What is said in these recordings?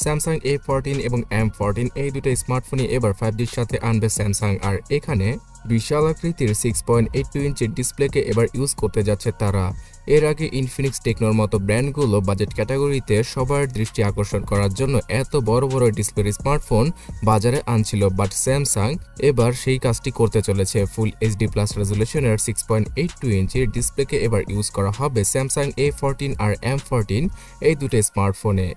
Samsung A14 এবং M14 এই দুটো স্মার্টফোনই এবার 5G'র সাথে আনবে স্যামসাং। আর এখানে বিশাল আকৃতির 6.82 ইঞ্চির ডিসপ্লেকে এবার ইউজ করতে যাচ্ছে তারা। এর আগে ইনফিনিক্স টেকনোর মতো ব্র্যান্ডগুলো বাজেট ক্যাটাগরিতে সবার দৃষ্টি আকর্ষণ করার জন্য এত বড় বড় ডিসপ্লের স্মার্টফোন বাজারে আনছিল, বাট স্যামসাং এবার সেই কাজটি করতে চলেছে। ফুল এইচডি প্লাস রেজুলেশনের 6.82 ইঞ্চির ডিসপ্লেকে এবার ইউজ করা হবে স্যামসাং A14 আর M14 এই দুটো স্মার্টফোনে।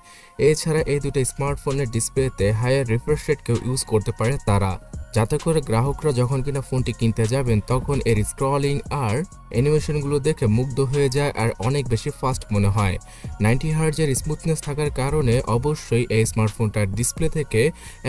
এছাড়া এই দুটো স্মার্টফোনের ডিসপ্লেতে হায়ার রিফ্রেশ রেটকেও ইউজ করতে পারে তারা, যাতে করে গ্রাহকরা যখন কিনা ফোনটি কিনতে যাবেন তখন এর স্ক্রলিং আর অ্যানিমেশনগুলো দেখে মুগ্ধ হয়ে যায় আর অনেক বেশি ফাস্ট মনে হয়। 90 হার্জের স্মুথনেস থাকার কারণে অবশ্যই এই স্মার্টফোনটার ডিসপ্লে থেকে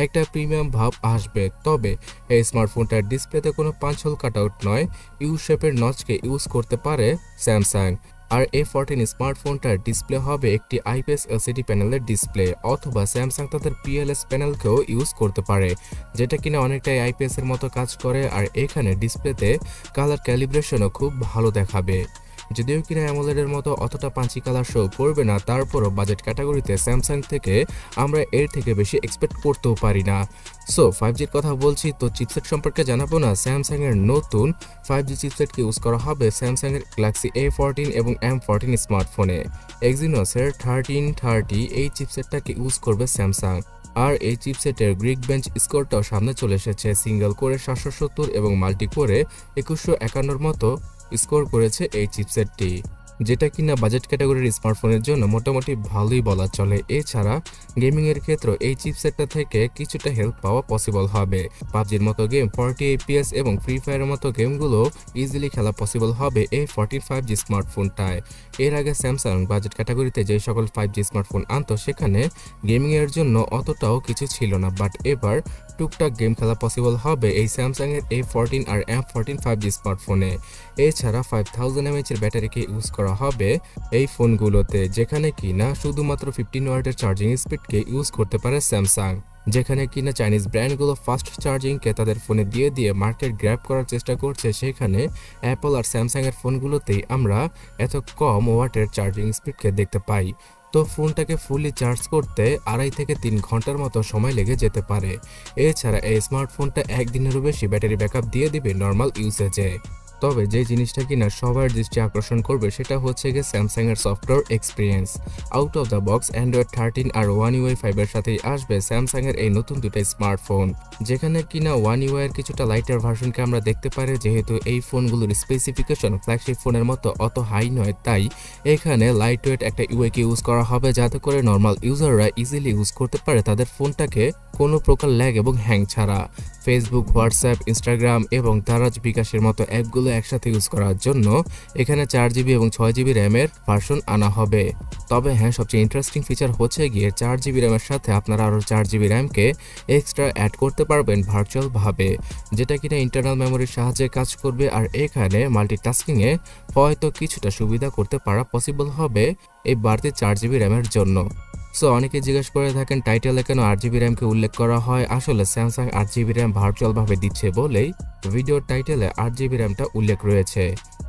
একটা প্রিমিয়াম ভাব আসবে। তবে এই স্মার্টফোনটার ডিসপ্লেতে কোনো পাঁচ হোল কাটআউট নয়, ইউ শেপের নচকে ইউজ করতে পারে স্যামসাং। আর A14 স্মার্টফোনটার ডিসপ্লে হবে একটি IPS LCD প্যানেলের ডিসপ্লে, অথবা স্যামসাং তাদের PLS প্যানেলকেও ইউজ করতে পারে, যেটা কিনা অনেকটাই IPS এর মতো কাজ করে। আর এখানে ডিসপ্লেতে কালার ক্যালিব্রেশনও খুব ভালো দেখাবে। যদিও কিনা অ্যামোলেডের মতো অতটা পাঁচি কালার শো করবে না, তারপরও বাজেট ক্যাটাগরিতে স্যামসাং থেকে আমরা এর থেকে বেশি এক্সপেক্ট করতেও পারি না। সো 5G'র কথা বলছি, তো চিপসেট সম্পর্কে জানাবো না। স্যামসাং এর নতুন 5G চিপসেটকে ইউজ করা হবে স্যামসাং এর গ্যালাক্সি A14 এবং M14 স্মার্টফোনে। Exynos এর 1330 এই চিপসেটটাকে ইউজ করবে স্যামসাং। আর এই চিপসেটের গ্রিক বেঞ্চ স্কোরটাও সামনে চলে এসেছে। সিঙ্গেল কোরে 770 এবং মাল্টি কোরে 2151 মতো স্কোর করেছে এই চিপসেটটি, যেটা কিনা বাজেট ক্যাটাগরির স্মার্টফোনের জন্য মোটামুটি ভালোই বলা চলে। এছাড়া গেমিং এর ক্ষেত্রে এই চিপসেটটা থেকে কিছুটা হেল্প পাওয়া পসিবল হবে। পাবজির মতো গেম 40 FPS এবং ফ্রি ফায়ারের মতো গেমগুলো ইজিলি খেলা পসিবল হবে এই 14 5G স্মার্টফোনটায়। এর আগে স্যামসাং বাজেট ক্যাটাগরিতে যে সকল 5G স্মার্টফোন আনতো সেখানে গেমিং এর জন্য অতটাও কিছু ছিল না, বাট এবার টুকটাক গেম খেলা পসিবল হবে এই স্যামসাং এর A14 আর M14 5G স্মার্টফোনে। এছাড়া 5000 mAh এর ব্যাটারিকে ইউজ করা হবে এই ফোনগুলোতে, যেখানে কিনা শুধুমাত্র 15 ওয়াটের চার্জিং স্পিডকে ইউজ করতে পারে স্যামসাং, যেখানে কিনা চাইনিজ ব্র্যান্ডগুলো ফাস্ট চার্জিংকে তাদের ফোনে দিয়ে দিয়ে মার্কেট গ্র্যাব করার চেষ্টা করছে, সেখানে অ্যাপল আর স্যামসাং এর ফোনগুলোতেই আমরা এত কম ওয়াটের চার্জিং স্পিডকে দেখতে পাই। তো ফোনটাকে ফুলি চার্জ করতে 2.5 থেকে 3 ঘন্টার মতো সময় লেগে যেতে পারে। এছাড়া এই স্মার্টফোনটা একদিনেরও বেশি ব্যাটারি ব্যাকআপ দিয়ে দিবে নর্মাল ইউসেজে। তবে যে জিনিসটা কিনা সবার দৃষ্টি আকর্ষণ করবে সেটা হচ্ছে গিয়ে স্যামসাং এর software experience. Out of the box Android 13 আর One UI 5 এর সাথেই আসবে স্যামসাং এর এই নতুন দুটো স্মার্টফোন, যেখানে কিনা One UI এর কিছুটা লাইটার ভার্সনকে আমরা দেখতে পারি। যেহেতু এই ফোনগুলোর স্পেসিফিকেশন ফ্ল্যাগশিপ ফোনের মতো অত হাই নয়, তাই এখানে লাইট ওয়েট একটা UI কে ইউজ করা হবে, যাতে করে নর্মাল ইউজাররা ইজিলি ইউজ করতে পারে তাদের ফোনটাকে কোনো প্রকার ল্যাগ এবং হ্যাং ছাড়া। ফেসবুক, হোয়াটসঅ্যাপ, ইনস্টাগ্রাম এবং দারাজ বিকাশের মতো অ্যাপগুলো একসাথে ইউজ করার জন্য এখানে 4GB এবং 6GB র্যামের ভার্সন আনা হবে। তবে হ্যাঁ, সবচেয়ে ইন্টারেস্টিং ফিচার হচ্ছে গিয়ে 4GB র্যামের সাথে আপনারা আরও 4GB র্যামকে এক্সট্রা অ্যাড করতে পারবেন ভার্চুয়ালভাবে, যেটা কিনা ইন্টারনাল মেমোরির সাহায্যে কাজ করবে। আর এখানে মাল্টিটাস্কিংয়ে হয়তো কিছুটা সুবিধা করতে পারা পসিবল হবে এই বাড়তি 4GB র্যামের জন্য। সো অনেকে জিজ্ঞাসা করে থাকেন টাইটেলে কেন 8GB র্যামকে উল্লেখ করা হয়। আসলে স্যামসাং 8GB র্যাম ভার্চুয়ালভাবে দিচ্ছে বলেই ভিডিওর টাইটেলে 8GB র্যামটা উল্লেখ রয়েছে।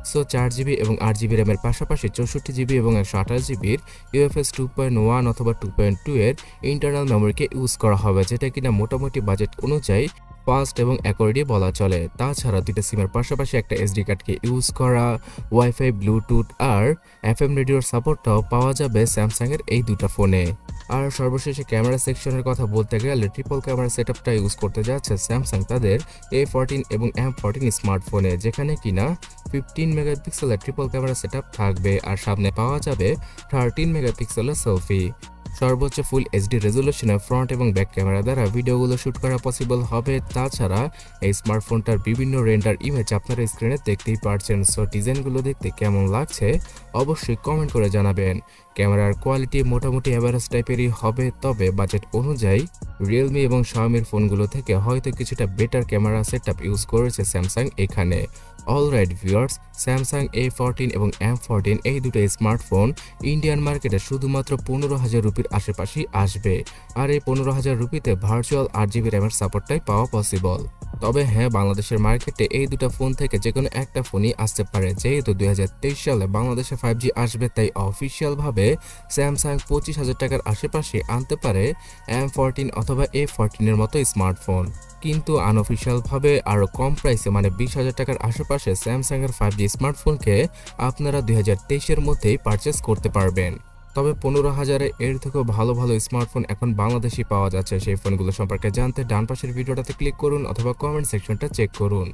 সো 4GB এবং 8GB র্যামের পাশাপাশি 64GB এবং 128GBর UFS 2.1 অথবা 2.2 এর ইন্টারনাল মেমোরিকে ইউজ করা হবে, যেটা কিনা মোটামুটি বাজেট অনুযায়ী ফাস্ট এবং অ্যাকর্ডই বলা চলে। তাছাড়া দুইটা সিমের পাশাপাশি একটা SD কার্ডকে ইউজ করা, ওয়াইফাই, ব্লুটুথ আর FM রেডিওর সাপোর্টটাও পাওয়া যাবে স্যামসাং এর এই দুটো ফোনে। আর সর্বশেষে ক্যামেরা সেকশনের কথা বলতে গেলে ট্রিপল ক্যামেরা সেটআপটা ইউজ করতে যাচ্ছে স্যামসাং তাদের A14 এবং M14 স্মার্টফোনে, যেখানে কিনা 15 মেগাপিক্সেলের ট্রিপল ক্যামেরা সেটআপ থাকবে আর সামনে পাওয়া যাবে 13 মেগাপিক্সেলের সেলফি। সর্বোচ্চ ফুল এইচডি রেজুলেশনে ফ্রন্ট এবং ব্যাক ক্যামেরা দ্বারা ভিডিওগুলো শুট করা পসিবল হবে। তাছাড়া এই স্মার্টফোনটার বিভিন্ন রেন্ডার ইমেজ আপনারা স্ক্রিনে দেখতেই পারছেন। সো ডিজাইনগুলো দেখতে কেমন লাগছে অবশ্যই কমেন্ট করে জানাবেন। ক্যামেরার কোয়ালিটি মোটামুটি এভারেজ টাইপেরই হবে, তবে বাজেট অনুযায়ী রিয়েলমি এবং শাওমির ফোনগুলো থেকে হয়তো কিছুটা বেটার ক্যামেরা সেটআপ ইউজ করেছে স্যামসাং এখানে। অলরাইট ভিউয়ার্স, স্যামসাং A14 এবং M14 এই দুটো স্মার্টফোন ইন্ডিয়ান মার্কেটে শুধুমাত্র 15,000 রুপির আশেপাশেই আসবে। আর এই 15,000 রুপিতে ভার্চুয়াল 8GB র্যামের সাপোর্টটাই পাওয়া পসিবল। তবে হ্যাঁ, বাংলাদেশের মার্কেটে এই দুটো ফোন থেকে যে কোনো একটা ফোনই আসতে পারে। যেহেতু 2023 সালে বাংলাদেশে 5G আসবে, তাই অফিসিয়ালভাবে স্যামসাং 25,000 টাকার আশেপাশে আনতে পারে M14 অথবা A14 এর মতো স্মার্টফোন। কিন্তু আনঅফিসিয়ালভাবে আরও কম প্রাইসে মানে 20,000 টাকার আশেপাশে স্যামসাংয়ের 5G স্মার্টফোনকে আপনারা 2023-এর মধ্যেই পারচেস করতে পারবেন। তবে 15,000-এ এর থেকেও ভালো ভালো স্মার্টফোন এখন বাংলাদেশে পাওয়া যাচ্ছে। সেই ফোনগুলো সম্পর্কে জানতে ডান পাশের ভিডিওটাতে ক্লিক করুন অথবা কমেন্ট সেকশনটা চেক করুন।